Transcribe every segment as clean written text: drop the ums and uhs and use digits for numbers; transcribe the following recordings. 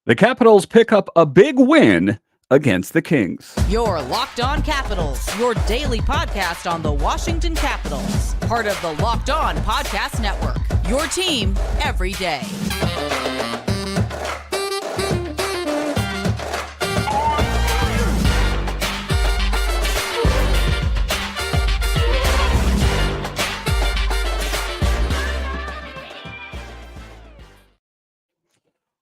The Capitals pick up a big win against the Kings. Your Locked On Capitals, your daily podcast on the Washington Capitals. Part of the Locked On Podcast Network. Your team every day.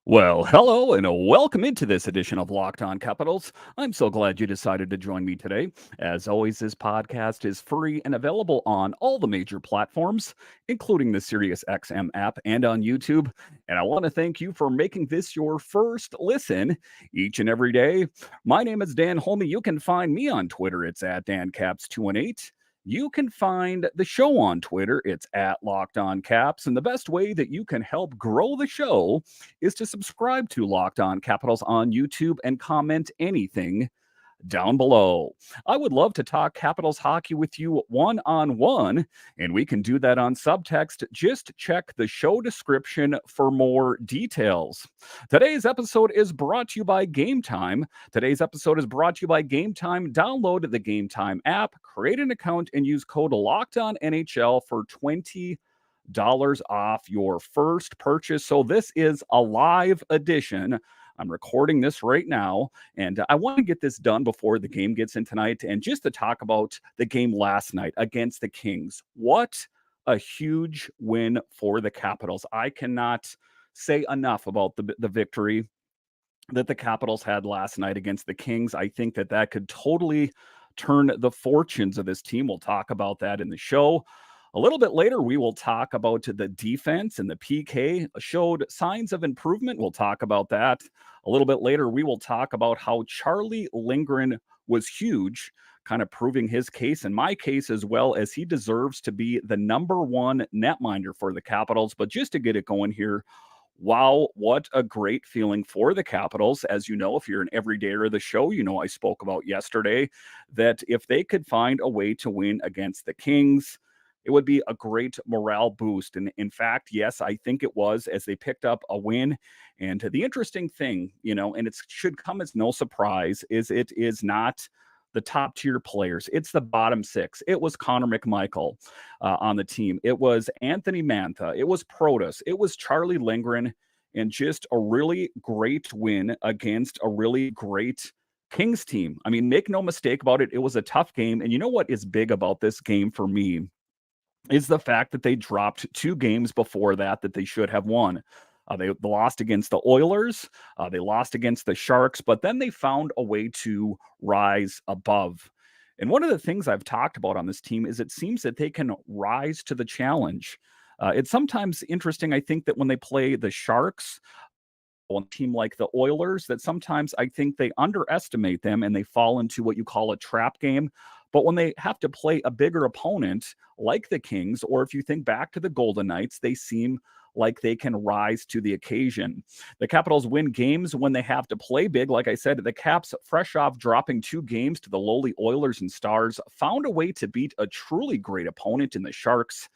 Well, hello and welcome into this edition of Locked On Capitals. I'm so glad you decided to join me today. As always, this podcast is free and available on all the major platforms, including the SiriusXM app and on YouTube. And I want to thank you for making this your first listen each and every day. My name is Dan Holme. You can find me on Twitter. It's at DanCaps218. You can find the show on Twitter. It's at Locked On Caps. And the best way that you can help grow the show is to subscribe to Locked On Capitals on YouTube and comment anything down below. I would love to talk Capitals hockey with you one-on-one, and we can do that on subtext. Just check the show description for more details. Today's episode is brought to you by Game Time. Download the Game Time app, create an account, and use code LOCKEDONNHL for $20 off your first purchase. So this is a live edition. I'm recording this right now, and I want to get this done before the game gets in tonight. And just to talk about the game last night against the Kings, what a huge win for the Capitals. I cannot say enough about the victory that the Capitals had last night against the Kings. I think that could totally turn the fortunes of this team. We'll talk about that in the show. A little bit later, we will talk about the defense, and the PK showed signs of improvement. We'll talk about that. A little bit later, we will talk about how Charlie Lindgren was huge, kind of proving his case and my case as well, as he deserves to be the number one netminder for the Capitals. But just to get it going here, wow, what a great feeling for the Capitals. As you know, if you're an everydayer of the show, you know I spoke about yesterday that if they could find a way to win against the Kings, it would be a great morale boost. And in fact, yes, I think it was, as they picked up a win. And the interesting thing, and it should come as no surprise, is it is not the top tier players. It's the bottom six. It was Connor McMichael on the team. It was Anthony Mantha. It was Protas. It was Charlie Lindgren. And just a really great win against a really great Kings team. I mean, make no mistake about it. It was a tough game. And you know what is big about this game for me is the fact that they dropped two games before that they should have won. They lost against the Oilers. They lost against the Sharks, but then they found a way to rise above. And one of the things I've talked about on this team is it seems that they can rise to the challenge. It's sometimes interesting, I think, that when they play the Sharks, a team like the Oilers, that sometimes I think they underestimate them and they fall into what you call a trap game. But when they have to play a bigger opponent like the Kings, or if you think back to the Golden Knights, they seem like they can rise to the occasion. The Capitals win games when they have to play big. Like I said, the Caps, fresh off dropping two games to the lowly Oilers and Stars, found a way to beat a truly great opponent in the Sharks,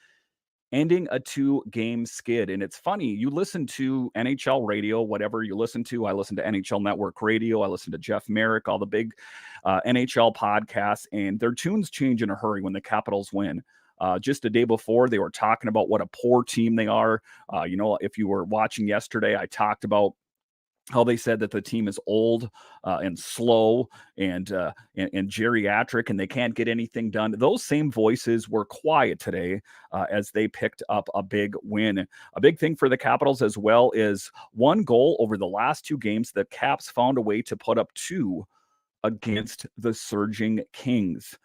ending a two-game skid. And it's funny, you listen to NHL radio, whatever you listen to. I listen to NHL Network Radio. I listen to Jeff Merrick, all the big NHL podcasts, and their tunes change in a hurry when the Capitals win. Just a day before, they were talking about what a poor team they are. If you were watching yesterday, I talked about how they said that the team is old and slow and geriatric, and they can't get anything done. Those same voices were quiet today as they picked up a big win. A big thing for the Capitals as well is one goal over the last two games. The Caps found a way to put up two against the surging Kings.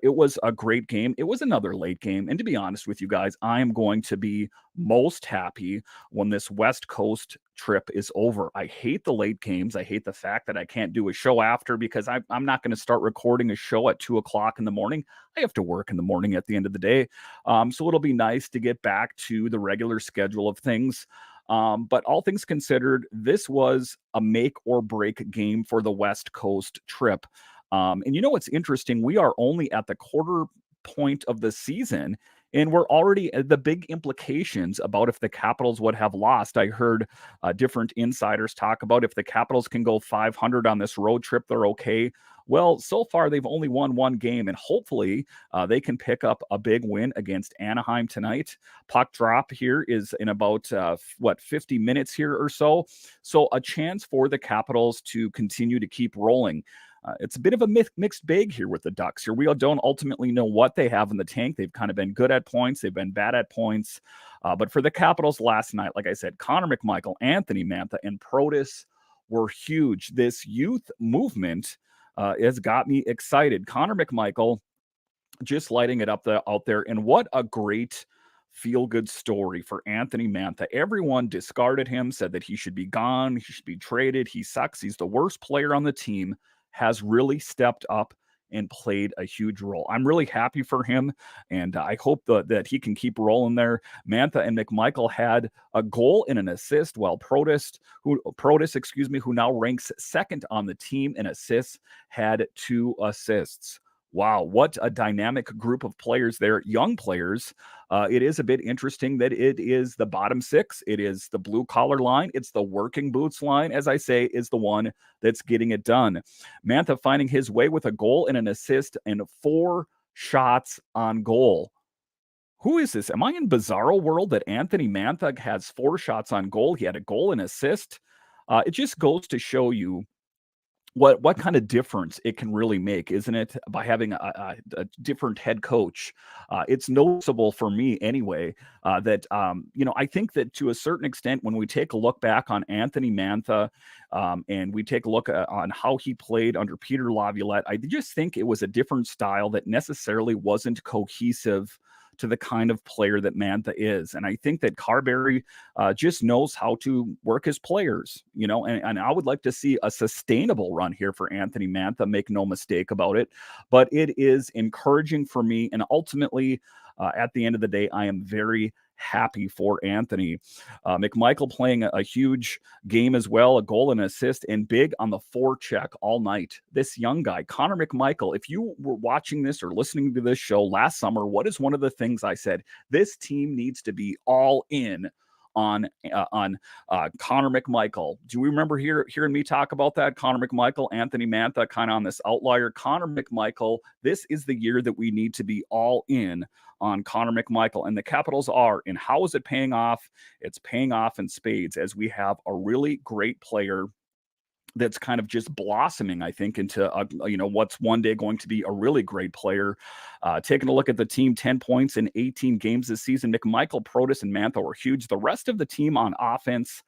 It was a great game. It was another late game. And to be honest with you guys, I am going to be most happy when this West Coast trip is over. I hate the late games. I hate the fact that I can't do a show after, because I'm not going to start recording a show at 2:00 in the morning. I have to work in the morning at the end of the day. So it'll be nice to get back to the regular schedule of things. But all things considered, this was a make or break game for the West Coast trip. And you know what's interesting? We are only at the quarter point of the season, And we're already the big implications about if the Capitals would have lost. I heard different insiders talk about if the Capitals can go 500 on this road trip, they're okay. Well, so far they've only won one game, and hopefully they can pick up a big win against Anaheim tonight. Puck drop here is in about 50 minutes here or so. So a chance for the Capitals to continue to keep rolling. It's a bit of a mixed bag here with the Ducks. Here, we don't ultimately know what they have in the tank. They've kind of been good at points. They've been bad at points. But for the Capitals last night, like I said, Connor McMichael, Anthony Mantha, and Protas were huge. This youth movement has got me excited. Connor McMichael just lighting it up out there. And what a great feel-good story for Anthony Mantha. Everyone discarded him, said that he should be gone, he should be traded, he sucks, he's the worst player on the team, has really stepped up and played a huge role. I'm really happy for him, and I hope that he can keep rolling there. Mantha and McMichael had a goal and an assist, while Protas, who now ranks second on the team in assists, had 2 assists. Wow, what a dynamic group of players there, young players. It is a bit interesting that it is the bottom 6. It is the blue-collar line. It's the working boots line, as I say, is the one that's getting it done. Mantha finding his way with a goal and an assist and 4 shots on goal. Who is this? Am I in bizarro world that Anthony Mantha has 4 shots on goal? He had a goal and assist. It just goes to show you what kind of difference it can really make, isn't it? By having a different head coach, it's noticeable for me anyway that I think that to a certain extent, when we take a look back on Anthony Mantha and we take a look on how he played under Peter Laviolette, I just think it was a different style that necessarily wasn't cohesive to the kind of player that Mantha is. And I think that Carberry just knows how to work his players, and I would like to see a sustainable run here for Anthony Mantha, make no mistake about it. But it is encouraging for me. And ultimately, at the end of the day, I am very happy for Anthony. McMichael playing a huge game as well, a goal and assist, and big on the forecheck all night. This young guy, Connor McMichael, if you were watching this or listening to this show last summer, what is one of the things I said? This team needs to be all in on Connor McMichael. Do you remember hearing me talk about that? Connor McMichael, Anthony Mantha, kind of on this outlier. Connor McMichael, this is the year that we need to be all in on Connor McMichael, and the Capitals are. And how is it paying off? It's paying off in spades as we have a really great player that's kind of just blossoming, I think, into what's one day going to be a really great player. Taking a look at the team, 10 points in 18 games this season. McMichael, Protas, and Mantha were huge. The rest of the team on offense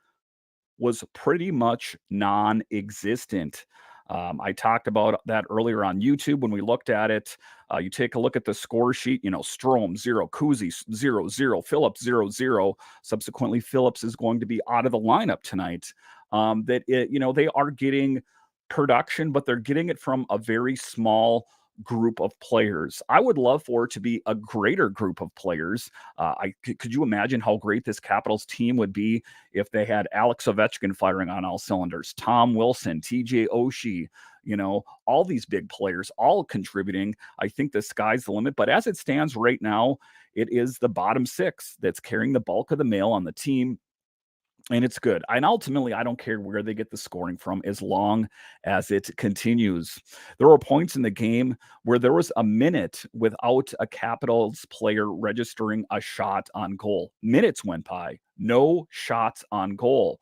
was pretty much non-existent. I talked about that earlier on YouTube when we looked at it. You take a look at the score sheet, Strome 0, Kuzi 0-0, Phillips 0-0. Subsequently, Phillips is going to be out of the lineup tonight. They are getting production, but they're getting it from a very small group of players. I would love for it to be a greater group of players. Could you imagine how great this Capitals team would be if they had Alex Ovechkin firing on all cylinders, Tom Wilson, TJ Oshie, all these big players all contributing? I think the sky's the limit. But as it stands right now, it is the bottom 6 that's carrying the bulk of the mail on the team. And it's good. And ultimately, I don't care where they get the scoring from as long as it continues. There were points in the game where there was a minute without a Capitals player registering a shot on goal. Minutes went by, no shots on goal.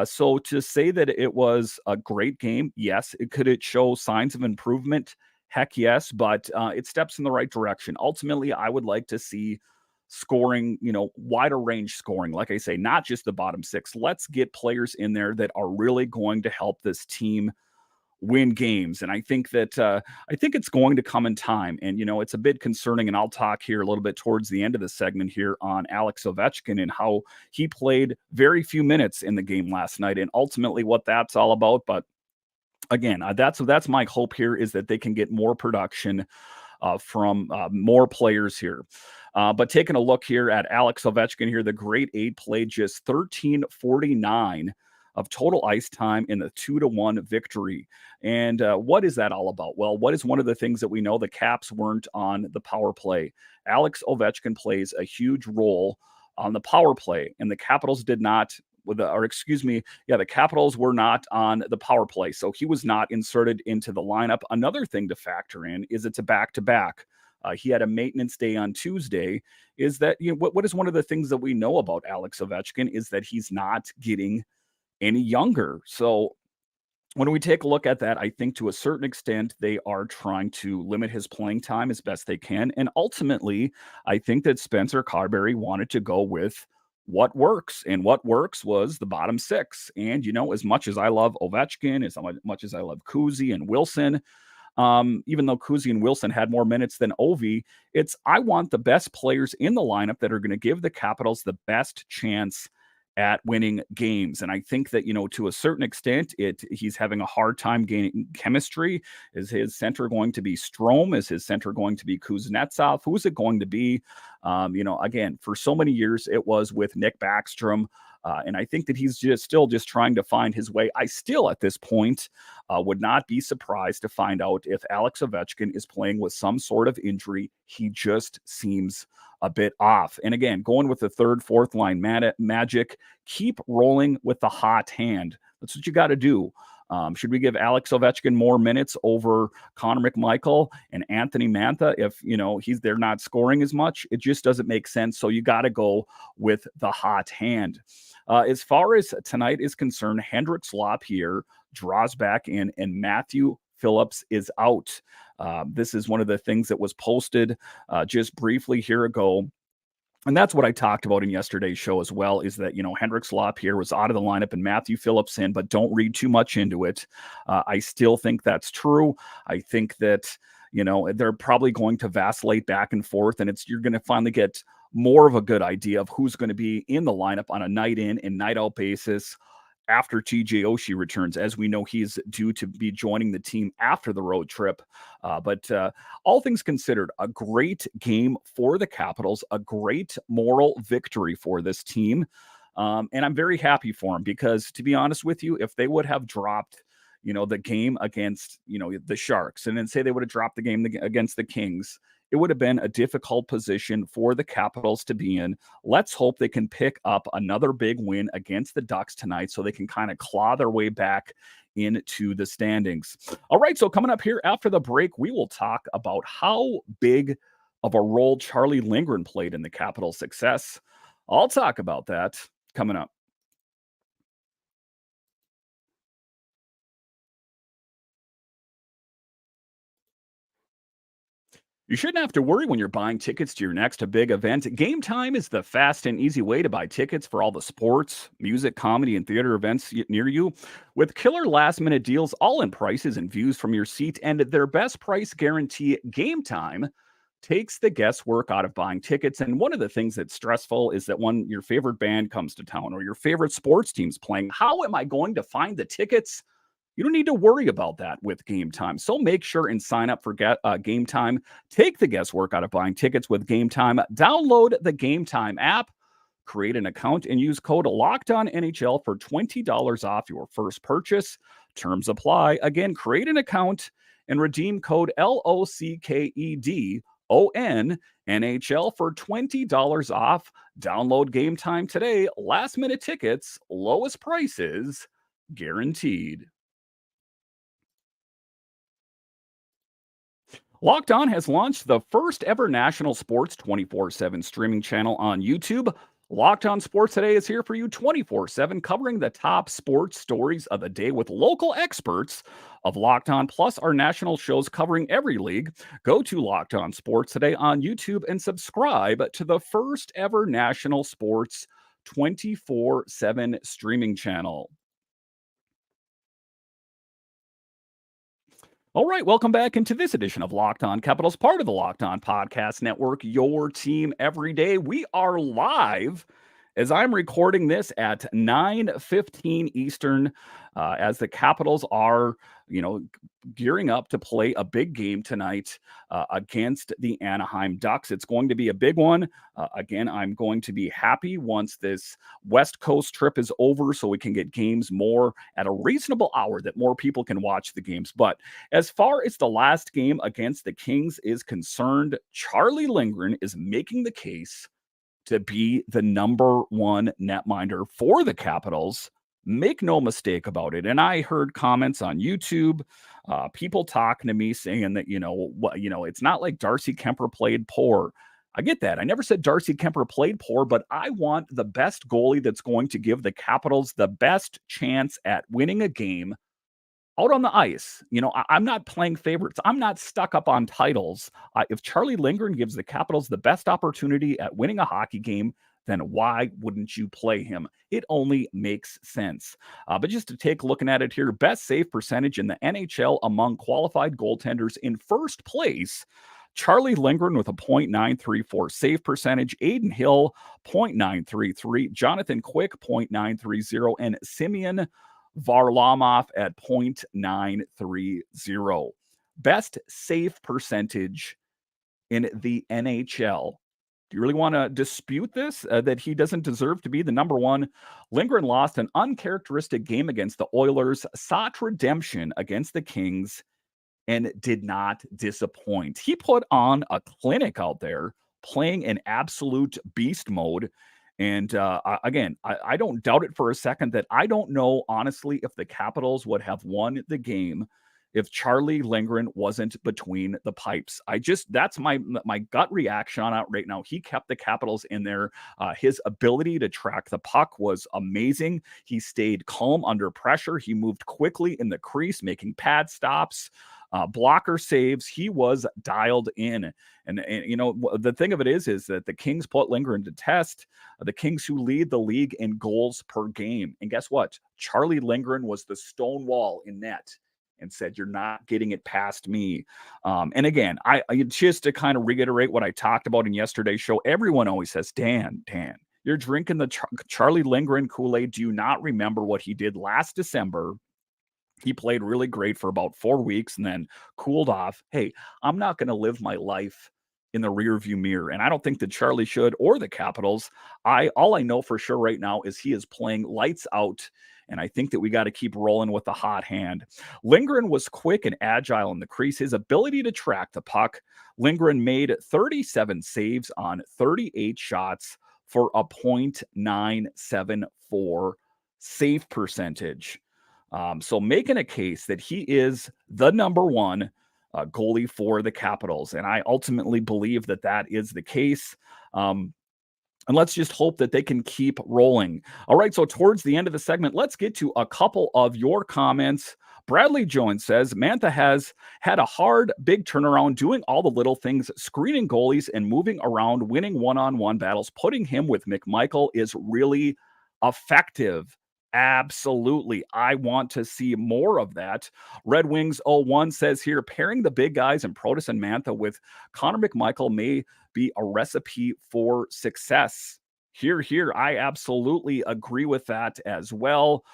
So to say that it was a great game, yes. Could it show signs of improvement? Heck yes, but it steps in the right direction. Ultimately, I would like to see scoring, wider range scoring. Like I say, not just the bottom 6. Let's get players in there that are really going to help this team win games. And I think it's going to come in time. And, it's a bit concerning. And I'll talk here a little bit towards the end of the segment here on Alex Ovechkin and how he played very few minutes in the game last night and ultimately what that's all about. But again, that's my hope here, is that they can get more production from more players here. But taking a look here at Alex Ovechkin here, the grade 8 played just 13:49 of total ice time in the 2-1 victory. And what is that all about? Well, what is one of the things that we know? The Caps weren't on the power play. Alex Ovechkin plays a huge role on the power play, and the Capitals did not. The Capitals were not on the power play, so he was not inserted into the lineup. Another thing to factor in is it's a back-to-back. He had a maintenance day on Tuesday. Is that what is one of the things that we know about Alex Ovechkin is that he's not getting any younger. So when we take a look at that, I think to a certain extent, they are trying to limit his playing time as best they can. And ultimately, I think that Spencer Carberry wanted to go with what works. And what works was the bottom six. And, as much as I love Ovechkin, as much as I love Kuzi and Wilson, even though Kuzi and Wilson had more minutes than Ovi, I want the best players in the lineup that are going to give the Capitals the best chance at winning games. And I think that, to a certain extent, he's having a hard time gaining chemistry. Is his center going to be Strome? Is his center going to be Kuznetsov? Who's it going to be? Again, for so many years, it was with Nick Backstrom. And I think that he's still trying to find his way. I still, at this point, would not be surprised to find out if Alex Ovechkin is playing with some sort of injury. He just seems a bit off. And again, going with the third, fourth line magic, keep rolling with the hot hand. That's what you got to do. Should we give Alex Ovechkin more minutes over Connor McMichael and Anthony Mantha if, they're not scoring as much? It just doesn't make sense. So you got to go with the hot hand. As far as tonight is concerned, Hendrix Lapierre draws back in, and Matthew Phillips is out. This is one of the things that was posted just briefly here ago. And that's what I talked about in yesterday's show as well, is that, Hendrix Lapierre was out of the lineup and Matthew Phillips in, but don't read too much into it. I still think that's true. I think that, they're probably going to vacillate back and forth, and you're going to finally get more of a good idea of who's going to be in the lineup on a night in and night out basis after TJ Oshie returns. As we know, he's due to be joining the team after the road trip. But all things considered, a great game for the Capitals, a great moral victory for this team. And I'm very happy for them because, to be honest with you, if they would have dropped, the game against, the Sharks, and then say they would have dropped the game against the Kings, it would have been a difficult position for the Capitals to be in. Let's hope they can pick up another big win against the Ducks tonight so they can kind of claw their way back into the standings. All right, so coming up here after the break, we will talk about how big of a role Charlie Lindgren played in the Capitals' success. I'll talk about that coming up. You shouldn't have to worry when you're buying tickets to your next big event. Game Time is the fast and easy way to buy tickets for all the sports, music, comedy, and theater events near you. With killer last-minute deals, all in prices and views from your seat, and their best price guarantee, Game Time takes the guesswork out of buying tickets. And one of the things that's stressful is that when your favorite band comes to town or your favorite sports team's playing, how am I going to find the tickets? You don't need to worry about that with Game Time. So make sure and sign up for Game Time. Take the guesswork out of buying tickets with Game Time. Download the Game Time app, create an account, and use code LOCKEDONNHL for $20 off your first purchase. Terms apply. Again, create an account and redeem code LOCKEDONNHL for $20 off. Download Game Time today. Last minute tickets, lowest prices guaranteed. Locked On has launched the first ever national sports 24/7 streaming channel on YouTube. Locked On Sports Today is here for you 24/7, covering the top sports stories of the day with local experts of Locked On, plus our national shows covering every league. Go to Locked On Sports Today on YouTube and subscribe to the first ever national sports 24/7 streaming channel. All right, welcome back into this edition of Locked On Capitals, part of the Locked On Podcast Network, your team every day. We are live As I'm recording this at 9:15 Eastern, as the Capitals are, gearing up to play a big game tonight against the Anaheim Ducks. It's going to be a big one. Again, I'm going to be happy once this West Coast trip is over so we can get games more at a reasonable hour that more people can watch the games. But as far as the last game against the Kings is concerned, Charlie Lindgren is making the case to be the number one netminder for the Capitals. Make no mistake about it. And I heard comments on YouTube, people talking to me saying that, it's not like Darcy Kemper played poor. I get that. I never said Darcy Kemper played poor, but I want the best goalie that's going to give the Capitals the best chance at winning a game out on the ice. I'm not playing favorites. I'm not stuck up on titles. If Charlie Lindgren gives the Capitals the best opportunity at winning a hockey game, then why wouldn't you play him? It only makes sense. But just to take a looking at it here, best save percentage in the NHL among qualified goaltenders. In first place, Charlie Lindgren with a .934 save percentage, Aiden Hill .933, Jonathan Quick .930, and Simeon Varlamov at .930. Best save percentage in the NHL. Do you really want to dispute this, that he doesn't deserve to be the number one? Lindgren lost an uncharacteristic game against the Oilers, sought redemption against the Kings, and did not disappoint. He put on a clinic out there, playing in absolute beast mode. And again, I don't doubt it for a second that I don't know, honestly, if the Capitals would have won the game if Charlie Lindgren wasn't between the pipes. That's my gut reaction on it right now. He kept the Capitals in there. His ability to track the puck was amazing. He stayed calm under pressure. He moved quickly in the crease, making pad stops, blocker saves. He was dialed in. And the thing of it is that the Kings put Lindgren to test. The Kings, who lead the league in goals per game. And guess what? Charlie Lindgren was the stone wall in net and said, "You're not getting it past me." And again, I just to kind of reiterate what I talked about in yesterday's show, everyone always says, Dan, you're drinking the Charlie Lindgren Kool-Aid. Do you not remember what he did last December? He played really great for about 4 weeks and then cooled off. Hey, I'm not going to live my life in the rearview mirror. And I don't think that Charlie should, or the Capitals. All I know for sure right now is he is playing lights out. And I think that we got to keep rolling with the hot hand. Lindgren was quick and agile in the crease. His ability to track the puck. Lindgren made 37 saves on 38 shots for a .974 save percentage. So making a case that he is the number one goalie for the Capitals. And I ultimately believe that that is the case. And let's just hope that they can keep rolling. All right, so towards the end of the segment, let's get to a couple of your comments. Bradley Jones says, Mantha has had a hard, big turnaround, doing all the little things, screening goalies and moving around, winning one-on-one battles. Putting him with McMichael is really effective. Absolutely. I want to see more of that. Red Wings 01 says here, pairing the big guys and Protas and Mantha with Connor McMichael may be a recipe for success. Here. I absolutely agree with that as well.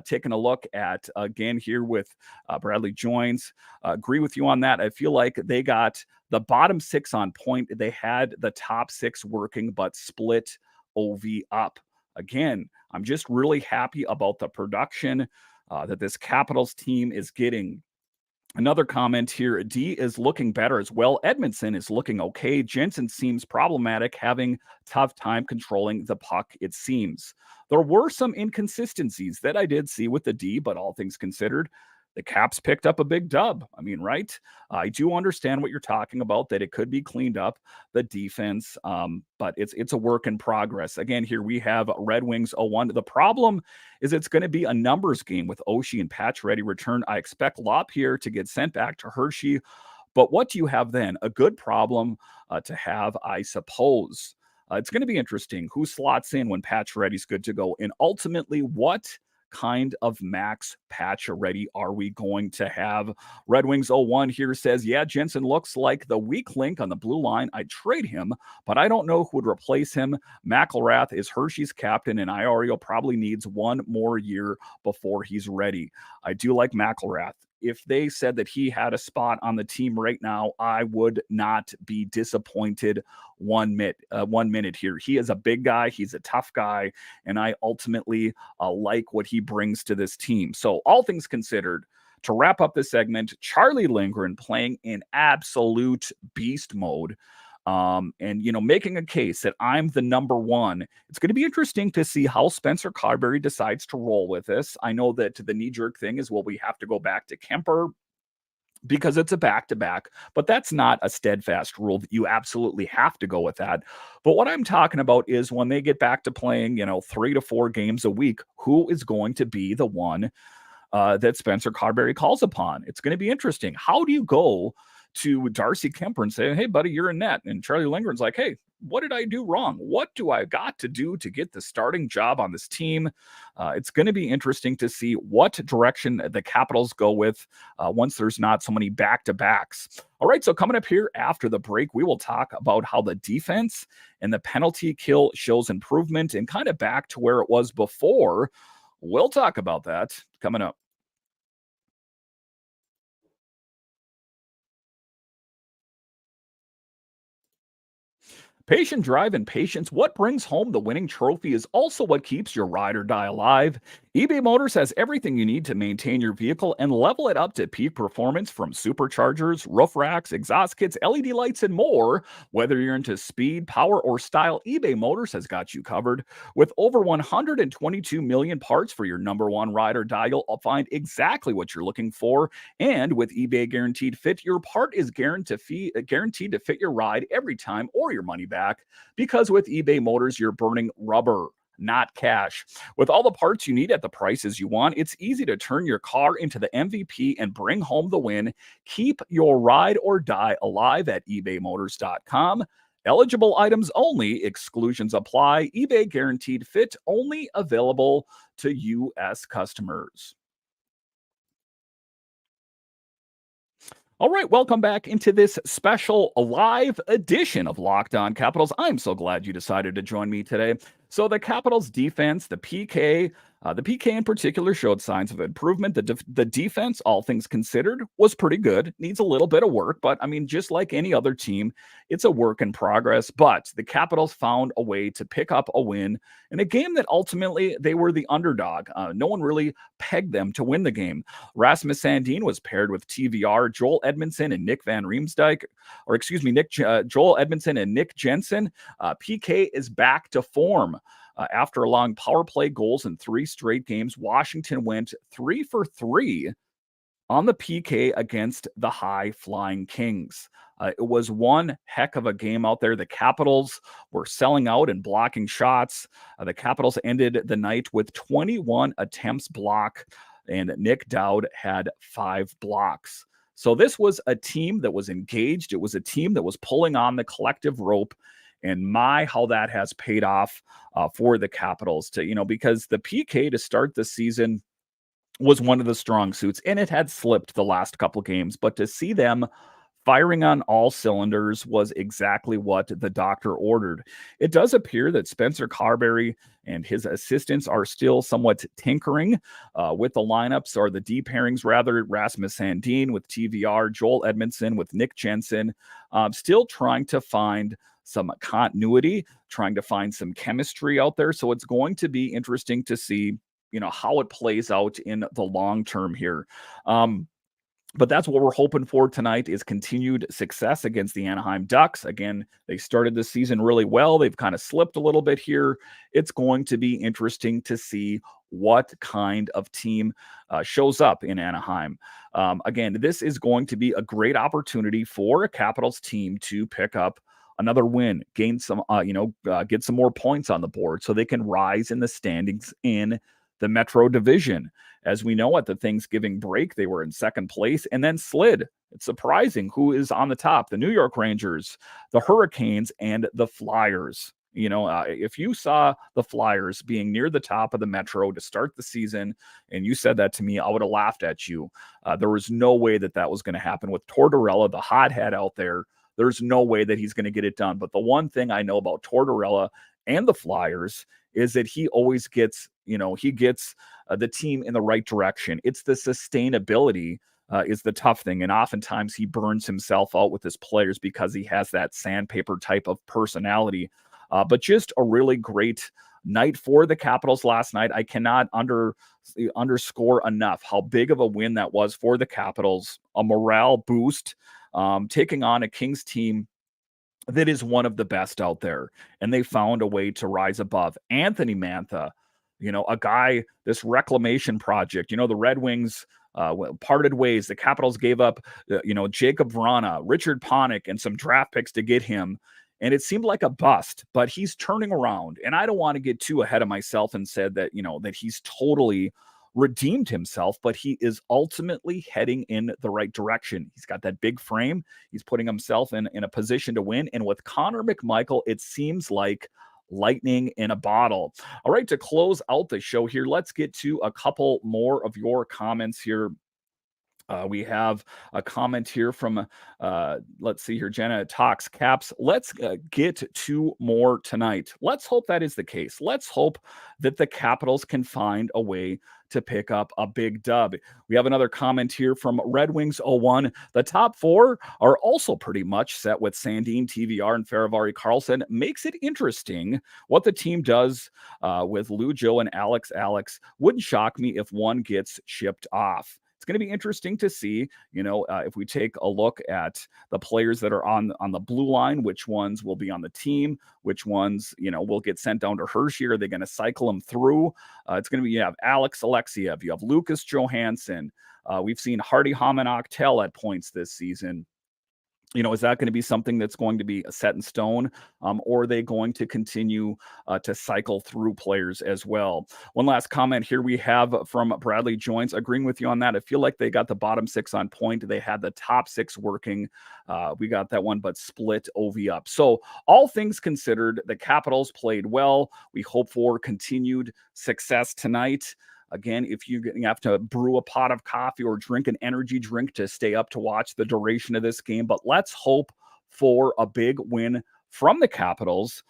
Taking a look at, again, here with Bradley Joins. Agree with you on that. I feel like they got the bottom six on point. They had the top six working, but split OV up. Again, I'm just really happy about the production that this Capitals team is getting. Another comment here, D is looking better as well. Edmondson is looking okay. Jensen seems problematic, having tough time controlling the puck, it seems. There were some inconsistencies that I did see with the D, but all things considered, the Caps picked up a big dub. I mean, right? I do understand what you're talking about, that it could be cleaned up, the defense, but it's a work in progress. Again, here we have Red Wings 01. The problem is it's going to be a numbers game with Oshie and Pacioretty return. I expect Lapierre to get sent back to Hershey, but what do you have then? A good problem to have, I suppose. It's going to be interesting who slots in when Pacioretty's good to go, and ultimately what kind of max Pacioretty are we going to have? Red Wings 01 here says, yeah, Jensen looks like the weak link on the blue line. I'd trade him, but I don't know who would replace him. McElrath is Hershey's captain, and Iorio probably needs one more year before he's ready. I do like McElrath. If they said that he had a spot on the team right now, I would not be disappointed 1 minute here. He is a big guy. He's a tough guy. And I ultimately like what he brings to this team. So all things considered, to wrap up this segment, Charlie Lindgren playing in absolute beast mode. And, making a case that I'm the number one. It's going to be interesting to see how Spencer Carberry decides to roll with this. I know that the knee-jerk thing is, well, we have to go back to Kemper because it's a back-to-back, but that's not a steadfast rule that you absolutely have to go with that. But what I'm talking about is when they get back to playing, 3 to 4 games a week, who is going to be the one that Spencer Carberry calls upon? It's going to be interesting. How do you go to Darcy Kemper and say, hey, buddy, you're in net? And Charlie Lindgren's like, hey, what did I do wrong? What do I got to do to get the starting job on this team? It's going to be interesting to see what direction the Capitals go with once there's not so many back-to-backs. All right, so coming up here after the break, we will talk about how the defense and the penalty kill shows improvement and kind of back to where it was before. We'll talk about that coming up. Patient drive and patience, what brings home the winning trophy is also what keeps your ride or die alive. eBay Motors has everything you need to maintain your vehicle and level it up to peak performance, from superchargers, roof racks, exhaust kits, LED lights, and more. Whether you're into speed, power, or style, eBay Motors has got you covered. With over 122 million parts for your number one ride or die, you'll find exactly what you're looking for. And with eBay Guaranteed Fit, your part is guaranteed to fit your ride every time or your money back. Because with eBay Motors, you're burning rubber, not cash. With all the parts you need at the prices you want, it's easy to turn your car into the MVP and bring home the win. Keep your ride or die alive at ebaymotors.com. Eligible items only. Exclusions apply. eBay Guaranteed Fit only available to U.S. customers. All right, welcome back into this special live edition of Locked On Capitals. I'm so glad you decided to join me today. So the Capitals defense, the PK in particular showed signs of improvement. The defense, all things considered, was pretty good. Needs a little bit of work, but I mean, just like any other team, it's a work in progress. But the Capitals found a way to pick up a win in a game that ultimately they were the underdog. No one really pegged them to win the game. Rasmus Sandin was paired with TVR, Joel Edmondson and Nick Van Riemsdyk, Joel Edmondson and Nick Jensen. PK is back to form. After allowing power play goals in 3 straight games, Washington went 3 for 3 on the PK against the high-flying Kings. It was one heck of a game out there. The Capitals were selling out and blocking shots. The Capitals ended the night with 21 attempts blocked, and Nick Dowd had 5 blocks. So this was a team that was engaged. It was a team that was pulling on the collective rope. And how that has paid off for the Capitals because the PK to start the season was one of the strong suits, and it had slipped the last couple games. But to see them firing on all cylinders was exactly what the doctor ordered. It does appear that Spencer Carberry and his assistants are still somewhat tinkering with the lineups, or the D pairings rather. Rasmus Sandin with TVR, Joel Edmondson with Nick Jensen, still trying to find some continuity, trying to find some chemistry out there. So it's going to be interesting to see, how it plays out in the long term here. But that's what we're hoping for tonight, is continued success against the Anaheim Ducks. Again, they started the season really well. They've kind of slipped a little bit here. It's going to be interesting to see what kind of team shows up in Anaheim. Again, this is going to be a great opportunity for a Capitals team to pick up another win, gain some, get some more points on the board so they can rise in the standings in the Metro Division. As we know, at the Thanksgiving break, they were in second place and then slid. It's surprising who is on the top: the New York Rangers, the Hurricanes, and the Flyers. If you saw the Flyers being near the top of the Metro to start the season and you said that to me, I would have laughed at you. There was no way that was going to happen with Tortorella, the hothead out there. There's no way that he's going to get it done. But the one thing I know about Tortorella and the Flyers is that he always gets, the team in the right direction. It's the sustainability is the tough thing. And oftentimes he burns himself out with his players because he has that sandpaper type of personality. But just a really great night for the Capitals last night. I cannot underscore enough how big of a win that was for the Capitals, a morale boost, taking on a Kings team that is one of the best out there. And they found a way to rise above. Anthony Mantha, a guy, this reclamation project, the Red Wings parted ways. The Capitals gave up, Jacob Vrana, Richard Panik, and some draft picks to get him. And it seemed like a bust, but he's turning around. And I don't want to get too ahead of myself and said that, that he's totally redeemed himself, but he is ultimately heading in the right direction. He's got that big frame. He's putting himself in a position to win. And with Connor McMichael, it seems like lightning in a bottle. All right, to close out the show here, let's get to a couple more of your comments here. We have a comment here from, let's see here, Jenna talks Caps. Let's get two more tonight. Let's hope that is the case. Let's hope that the Capitals can find a way to pick up a big dub. We have another comment here from Red Wings 01. The top four are also pretty much set with Sandin, TVR, and Faravari Carlson. Makes it interesting what the team does with Lou Joe and Alex. Wouldn't shock me if one gets shipped off. It's going to be interesting to see, if we take a look at the players that are on the blue line, which ones will be on the team, which ones, will get sent down to Hershey. Are they going to cycle them through? It's going to be, you have Alex Alexiev, you have Lucas Johansson. We've seen Hardy Hamanok-Tell at points this season. Is that going to be something that's going to be set in stone, or are they going to continue to cycle through players as well? One last comment here we have from Bradley Joins, agreeing with you on that. I feel like they got the bottom six on point. They had the top six working. We got that one, but split OV up. So all things considered, the Capitals played well. We hope for continued success tonight. Again, if you have to brew a pot of coffee or drink an energy drink to stay up to watch the duration of this game, but let's hope for a big win from the Capitals.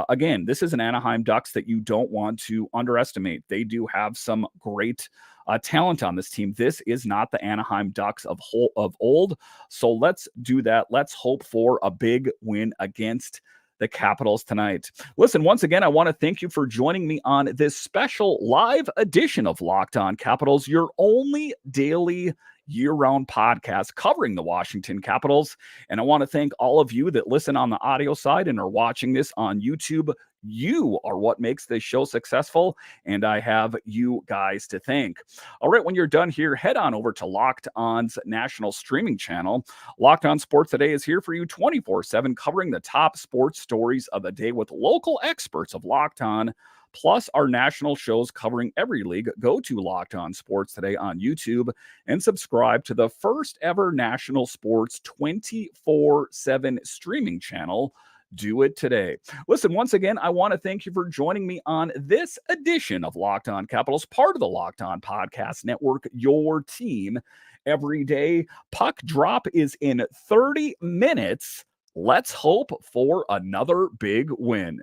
Again, this is an Anaheim Ducks that you don't want to underestimate. They do have some great talent on this team. This is not the Anaheim Ducks of old. So let's do that. Let's hope for a big win against the Capitals tonight. Listen, once again, I want to thank you for joining me on this special live edition of Locked On Capitals, your only daily year-round podcast covering the Washington Capitals. And I want to thank all of you that listen on the audio side and are watching this on YouTube. You are what makes this show successful, and I have you guys to thank. All right, when you're done here, head on over to Locked On's national streaming channel. Locked On Sports Today is here for you 24/7, covering the top sports stories of the day with local experts of Locked On, plus our national shows covering every league. Go to Locked On Sports Today on YouTube and subscribe to the first ever national sports 24/7 streaming channel. Do it today. Listen, once again, I want to thank you for joining me on this edition of Locked On Capitals, part of the Locked On Podcast Network, your team every day. Puck drop is in 30 minutes. Let's hope for another big win.